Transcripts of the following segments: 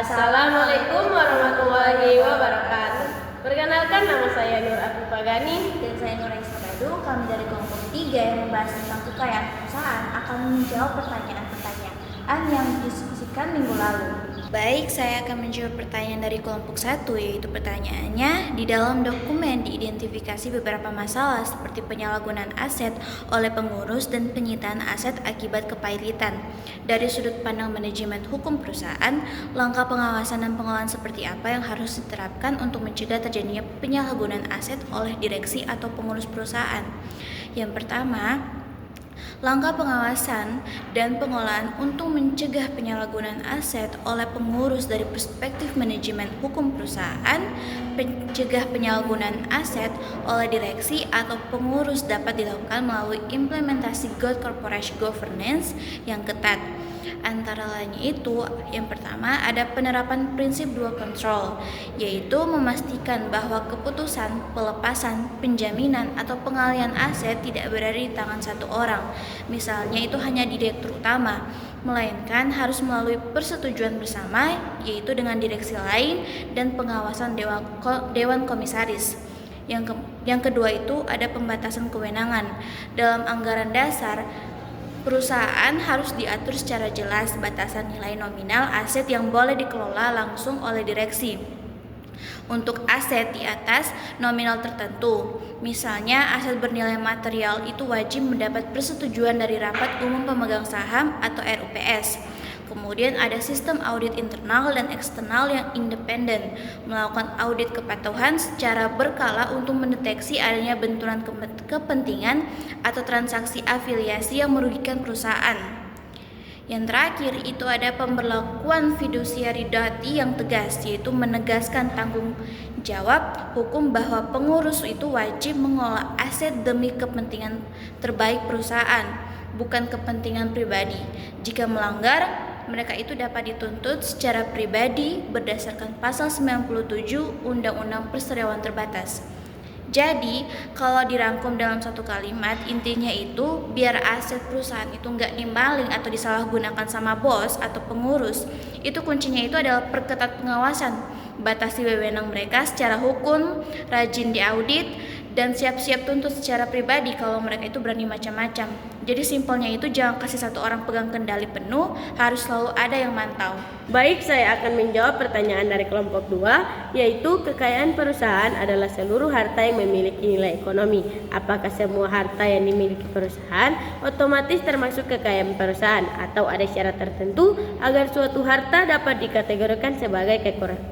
Assalamualaikum warahmatullahi wabarakatuh. Perkenalkan, nama saya Nur Afifagani Dan saya Nuraisa Badu. Kami dari kelompok 3 yang membahas tentang kekayaan perusahaan akan menjawab pertanyaan-pertanyaan yang didiskusikan minggu lalu. Baik, saya akan menjawab pertanyaan dari kelompok 1, yaitu pertanyaannya, di dalam dokumen diidentifikasi beberapa masalah seperti penyalahgunaan aset oleh pengurus dan penyitaan aset akibat kepailitan. Dari sudut pandang manajemen hukum perusahaan, langkah pengawasan dan pengelolaan seperti apa yang harus diterapkan untuk mencegah terjadinya penyalahgunaan aset oleh direksi atau pengurus perusahaan? Yang pertama, langkah pengawasan dan pengelolaan untuk mencegah penyalahgunaan aset oleh pengurus dari perspektif manajemen hukum perusahaan. Mencegah penyalahgunaan aset oleh direksi atau pengurus dapat dilakukan melalui implementasi good corporation governance yang ketat. Antara lainnya itu, yang pertama ada penerapan prinsip dual control, yaitu memastikan bahwa keputusan pelepasan, penjaminan, atau pengalihan aset tidak berada di tangan satu orang, misalnya itu hanya direktur utama, melainkan harus melalui persetujuan bersama, yaitu dengan direksi lain dan pengawasan dewan komisaris. Yang kedua itu ada pembatasan kewenangan. Dalam anggaran dasar perusahaan harus diatur secara jelas batasan nilai nominal aset yang boleh dikelola langsung oleh direksi. Untuk aset di atas nominal tertentu, misalnya aset bernilai material, itu wajib mendapat persetujuan dari Rapat Umum Pemegang Saham atau RUPS. Kemudian ada sistem audit internal dan eksternal yang independen, melakukan audit kepatuhan secara berkala untuk mendeteksi adanya benturan kepentingan atau transaksi afiliasi yang merugikan perusahaan. Yang terakhir itu ada pemberlakuan fiduciary duty yang tegas, yaitu menegaskan tanggung jawab hukum bahwa pengurus itu wajib mengelola aset demi kepentingan terbaik perusahaan, bukan kepentingan pribadi. Jika melanggar, mereka itu dapat dituntut secara pribadi berdasarkan pasal 97 Undang-Undang Perseroan Terbatas. Jadi, kalau dirangkum dalam satu kalimat, intinya itu biar aset perusahaan itu nggak dimaling atau disalahgunakan sama bos atau pengurus, itu kuncinya itu adalah perketat pengawasan, batasi wewenang mereka secara hukum, rajin diaudit, dan siap-siap tuntut secara pribadi kalau mereka itu berani macam-macam. Jadi simpelnya itu jangan kasih satu orang pegang kendali penuh, harus selalu ada yang mantau. Baik, saya akan menjawab pertanyaan dari kelompok 2, yaitu kekayaan perusahaan adalah seluruh harta yang memiliki nilai ekonomi. Apakah semua harta yang dimiliki perusahaan otomatis termasuk kekayaan perusahaan, atau ada syarat tertentu agar suatu harta dapat dikategorikan sebagai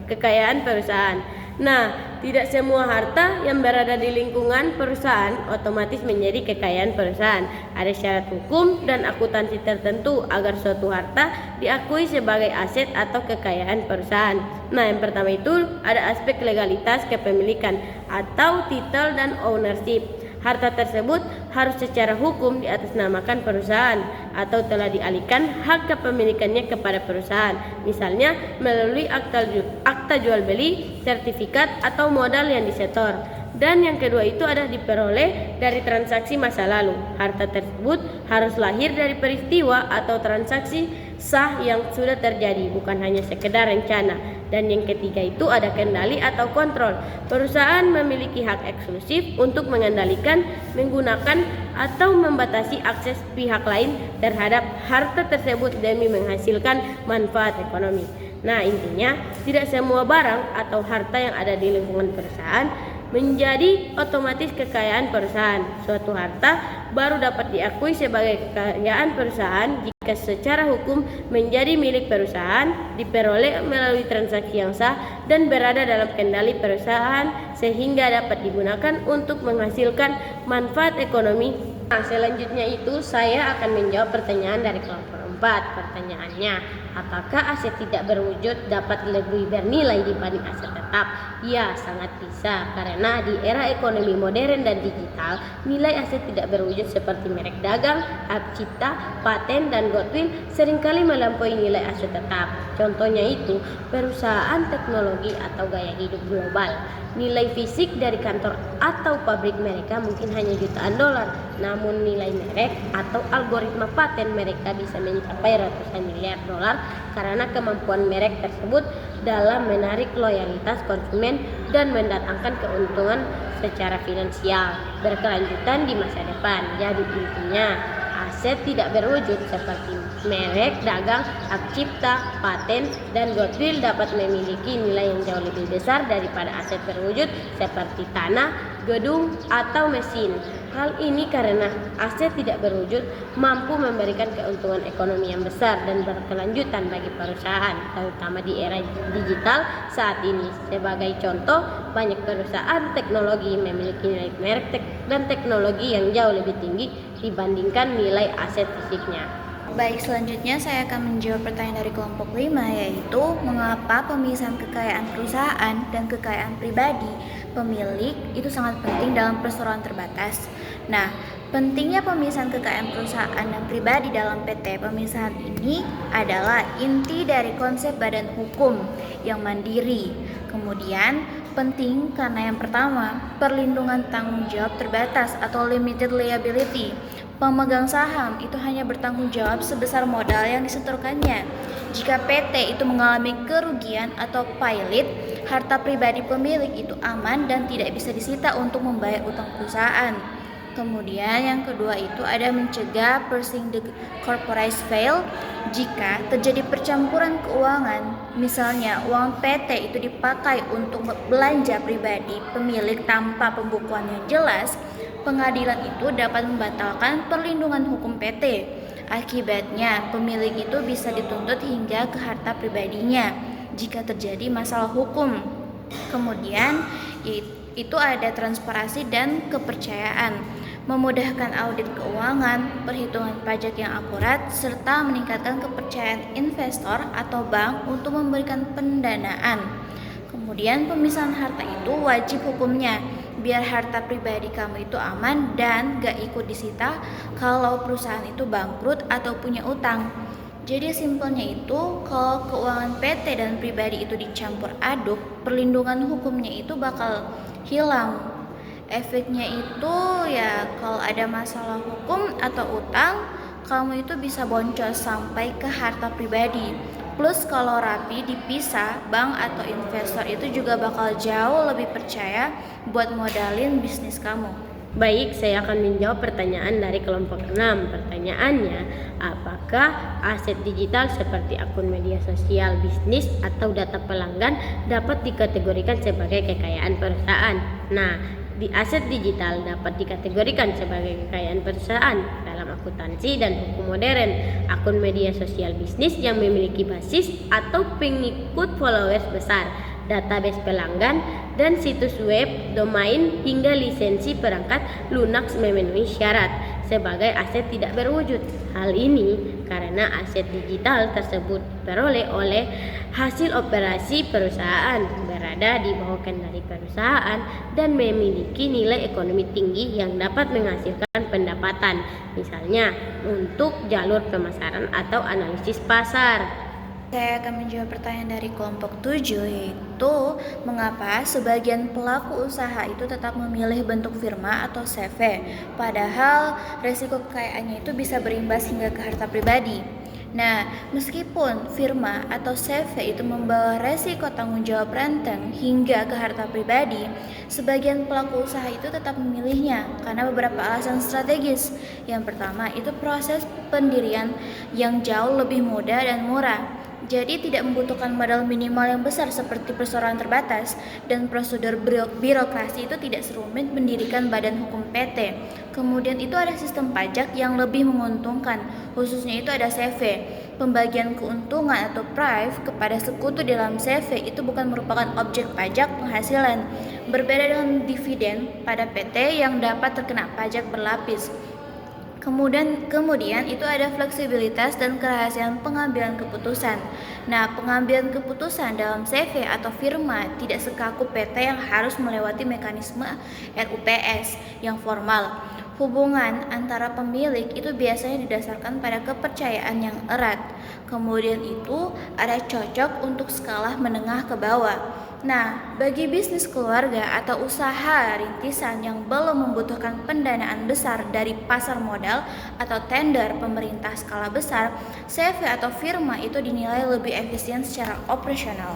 kekayaan perusahaan? Nah, tidak semua harta yang berada di lingkungan perusahaan otomatis menjadi kekayaan perusahaan. Ada syarat hukum dan akuntansi tertentu agar suatu harta diakui sebagai aset atau kekayaan perusahaan. Nah, yang pertama itu ada aspek legalitas kepemilikan atau title dan ownership. Harta tersebut harus secara hukum diatasnamakan perusahaan atau telah dialihkan hak kepemilikannya kepada perusahaan, misalnya melalui akta jual beli, sertifikat, atau modal yang disetor. Dan yang kedua itu adalah diperoleh dari transaksi masa lalu. Harta tersebut harus lahir dari peristiwa atau transaksi sah yang sudah terjadi, bukan hanya sekedar rencana. Dan yang ketiga itu ada kendali atau kontrol. Perusahaan memiliki hak eksklusif untuk mengendalikan, menggunakan, atau membatasi akses pihak lain terhadap harta tersebut demi menghasilkan manfaat ekonomi. Nah, intinya tidak semua barang atau harta yang ada di lingkungan perusahaan menjadi otomatis kekayaan perusahaan. Suatu harta baru dapat diakui sebagai kekayaan perusahaan jika secara hukum menjadi milik perusahaan, diperoleh melalui transaksi yang sah, dan berada dalam kendali perusahaan sehingga dapat digunakan untuk menghasilkan manfaat ekonomi. Nah, selanjutnya itu saya akan menjawab pertanyaan dari kelompok 4. Pertanyaannya, apakah aset tidak berwujud dapat lebih bernilai dibanding aset tetap? Ya, sangat bisa, karena di era ekonomi modern dan digital, nilai aset tidak berwujud seperti merek dagang, hak cipta, paten, dan goodwill seringkali melampaui nilai aset tetap. Contohnya itu perusahaan teknologi atau gaya hidup global. Nilai fisik dari kantor atau pabrik mereka mungkin hanya jutaan dolar, namun nilai merek atau algoritma paten mereka bisa mencapai ratusan miliar dolar besar karena kemampuan merek tersebut dalam menarik loyalitas konsumen dan mendatangkan keuntungan secara finansial berkelanjutan di masa depan. Jadi intinya, aset tidak berwujud seperti merek dagang, hak cipta, paten, dan goodwill dapat memiliki nilai yang jauh lebih besar daripada aset berwujud seperti tanah, gedung, atau mesin. Hal ini karena aset tidak berwujud mampu memberikan keuntungan ekonomi yang besar dan berkelanjutan bagi perusahaan, terutama di era digital saat ini. Sebagai contoh, banyak perusahaan teknologi memiliki nilai merek dan teknologi yang jauh lebih tinggi dibandingkan nilai aset fisiknya. Baik, selanjutnya saya akan menjawab pertanyaan dari kelompok 5, yaitu mengapa pemisahan kekayaan perusahaan dan kekayaan pribadi pemilik itu sangat penting dalam perseroan terbatas. Nah, pentingnya pemisahan kekayaan perusahaan dan pribadi dalam PT pemisahan ini adalah inti dari konsep badan hukum yang mandiri. Kemudian penting karena yang pertama, perlindungan tanggung jawab terbatas atau limited liability. Pemegang saham itu hanya bertanggung jawab sebesar modal yang disetorkannya. Jika PT itu mengalami kerugian atau pailit, harta pribadi pemilik itu aman dan tidak bisa disita untuk membayar utang perusahaan. Kemudian yang kedua itu ada mencegah pursuing the corporate fail. Jika terjadi percampuran keuangan, misalnya uang PT itu dipakai untuk belanja pribadi pemilik tanpa pembukuan yang jelas, pengadilan itu dapat membatalkan perlindungan hukum PT. Akibatnya, pemilik itu bisa dituntut hingga ke harta pribadinya jika terjadi masalah hukum. Kemudian, itu ada transparansi dan kepercayaan, memudahkan audit keuangan, perhitungan pajak yang akurat, serta meningkatkan kepercayaan investor atau bank untuk memberikan pendanaan. Kemudian pemisahan harta itu wajib hukumnya, biar harta pribadi kamu itu aman dan gak ikut disita kalau perusahaan itu bangkrut atau punya utang. Jadi simpelnya itu, kalau keuangan PT dan pribadi itu dicampur aduk, perlindungan hukumnya itu bakal hilang. Efeknya itu ya kalau ada masalah hukum atau utang, kamu itu bisa boncos sampai ke harta pribadi. Plus kalau rapi dipisah, bank atau investor itu juga bakal jauh lebih percaya buat modalin bisnis kamu. Baik, saya akan menjawab pertanyaan dari kelompok 6. Pertanyaannya, apakah aset digital seperti akun media sosial, bisnis, atau data pelanggan dapat dikategorikan sebagai kekayaan perusahaan? Nah, di aset digital dapat dikategorikan sebagai kekayaan perusahaan dalam akuntansi dan hukum modern. Akun media sosial bisnis yang memiliki basis atau pengikut followers besar, database pelanggan, dan situs web, domain, hingga lisensi perangkat lunak memenuhi syarat sebagai aset tidak berwujud. Hal ini karena aset digital tersebut diperoleh oleh hasil operasi perusahaan, berada di bawah kendali perusahaan, dan memiliki nilai ekonomi tinggi yang dapat menghasilkan pendapatan, misalnya untuk jalur pemasaran atau analisis pasar. Saya akan menjawab pertanyaan dari kelompok 7, yaitu mengapa sebagian pelaku usaha itu tetap memilih bentuk firma atau CV, padahal resiko kekayaannya itu bisa berimbas hingga ke harta pribadi. Nah, meskipun firma atau CV itu membawa resiko tanggung jawab renteng hingga ke harta pribadi, sebagian pelaku usaha itu tetap memilihnya karena beberapa alasan strategis. Yang pertama, itu proses pendirian yang jauh lebih mudah dan murah. Jadi tidak membutuhkan modal minimal yang besar seperti perseroan terbatas, dan prosedur birokrasi itu tidak serumit mendirikan badan hukum PT. Kemudian itu ada sistem pajak yang lebih menguntungkan, khususnya itu ada CV. Pembagian keuntungan atau PRIV kepada sekutu dalam CV itu bukan merupakan objek pajak penghasilan. Berbeda dengan dividen pada PT yang dapat terkena pajak berlapis. Kemudian itu ada fleksibilitas dan kerahasiaan pengambilan keputusan. Nah, pengambilan keputusan dalam CV atau firma tidak sekaku PT yang harus melewati mekanisme RUPS yang formal. Hubungan antara pemilik itu biasanya didasarkan pada kepercayaan yang erat. Kemudian itu ada cocok untuk skala menengah ke bawah. Nah, bagi bisnis keluarga atau usaha rintisan yang belum membutuhkan pendanaan besar dari pasar modal atau tender pemerintah skala besar, CV atau firma itu dinilai lebih efisien secara operasional.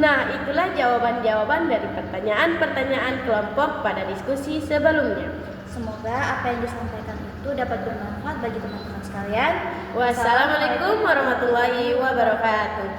Nah, itulah jawaban-jawaban dari pertanyaan-pertanyaan kelompok pada diskusi sebelumnya. Semoga apa yang disampaikan itu dapat bermanfaat bagi teman-teman sekalian. Wassalamualaikum warahmatullahi wabarakatuh.